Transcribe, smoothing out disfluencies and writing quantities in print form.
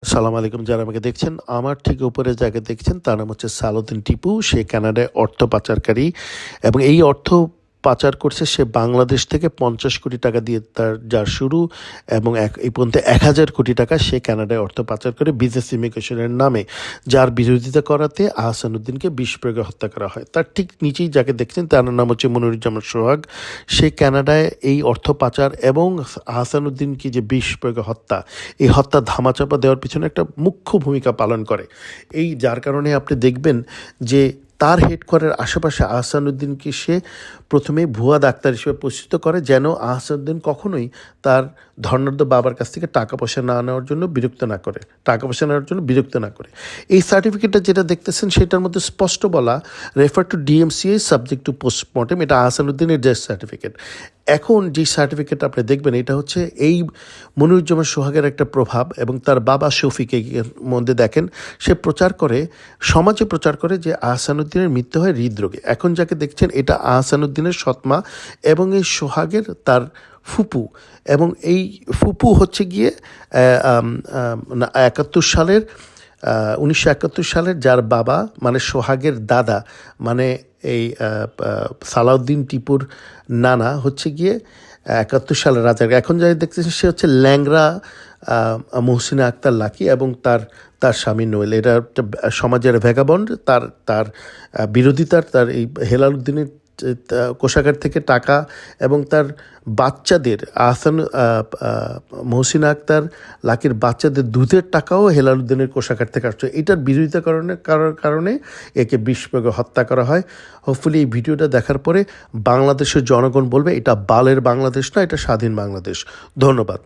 সালাম আলাইকুম। যারা আমাকে দেখছেন, আমার ঠিক উপরে যাকে দেখছেন তার নাম হচ্ছে সালাউদ্দিন টিপু। সে কানাডায় অর্থ পাচারকারী এবং এই অর্থ পাচার করছে সে বাংলাদেশ থেকে ৫০ কোটি টাকা দিয়ে যার শুরু এবং এই পর্যন্ত ১,০০০ কোটি টাকা সে কানাডায় অর্থ পাচার করে বিজনেস ইমিগ্রেশনের নামে, যার বিরোধিতা করাতে আহসানুদ্দিনকে বিষ প্রয়োগে হত্যা করা হয়। তার ঠিক নিচেই যাকে দেখছেন তার নাম হচ্ছে মনিরুজ্জামান সোহাগ। সে কানাডায় এই অর্থ পাচার এবং আহসানুদ্দিনকে যে বিষ প্রয়োগে হত্যা, এই হত্যা ধামাচাপা দেওয়ার পিছনে একটা মুখ্য ভূমিকা পালন করে। এই যার কারণে আপনি দেখবেন যে তার হেডকোয়ার্টারের আশেপাশে আহসানুদ্দিনকে সে প্রথমে ভুয়া ডাক্তার হিসেবে প্রতিষ্ঠিত করে, যেন আহসানুদ্দিন কখনোই তার ধর্নাঢ্য বাবার কাছ থেকে টাকা পয়সা না নেওয়ার জন্য বিরক্ত না করে। এই সার্টিফিকেটটা যেটা দেখতেছেন সেটার মধ্যে স্পষ্ট বলা, refer to DMCA subject to postmortem. এটা আহসানুদ্দিনের ডেথ সার্টিফিকেট। এখন যে সার্টিফিকেট আপনি দেখবেন এটা হচ্ছে এই মনিরুজ্জামান সোহাগের একটা প্রভাব, এবং তার বাবা শফিকের মধ্যে দেখেন সে সমাজে প্রচার করে যে আহসানুদ্দিনের মৃত্যু হয় হৃদরোগে। এখন যাকে দেখছেন এটা আহসানুদ্দিনের সৎমা এবং এই সোহাগের তার ফুপু, এবং এই ফুপু হচ্ছে গিয়ে 1971 সালের যার বাবা মানে সোহাগের দাদা, মানে এই সালাউদ্দিন টিপুর নানা হচ্ছে গিয়ে 71 সালের রাজার। এখন যাই দেখতেছেন সে হচ্ছে ল্যাংরা মহসিনা আক্তার লাকি এবং তার স্বামী নোয়েল। এটা একটা সমাজের ভ্যাগাবন্ড। তার বিরোধিতার, তার এই হেলাল উদ্দিনের কোষাগার থেকে টাকা এবং তার বাচ্চাদের মহসিনা আক্তার লাকির বাচ্চাদের দুধের টাকাও হেলাল উদ্দিনের কোষাগার থেকে আসছে। এটার বিরোধিতা কারণে একে বিষ প্রয়োগে হত্যা করা হয়। হোপফুলি এই ভিডিওটা দেখার পরে বাংলাদেশের জনগণ বলবে এটা বালের বাংলাদেশ না, এটা স্বাধীন বাংলাদেশ। ধন্যবাদ।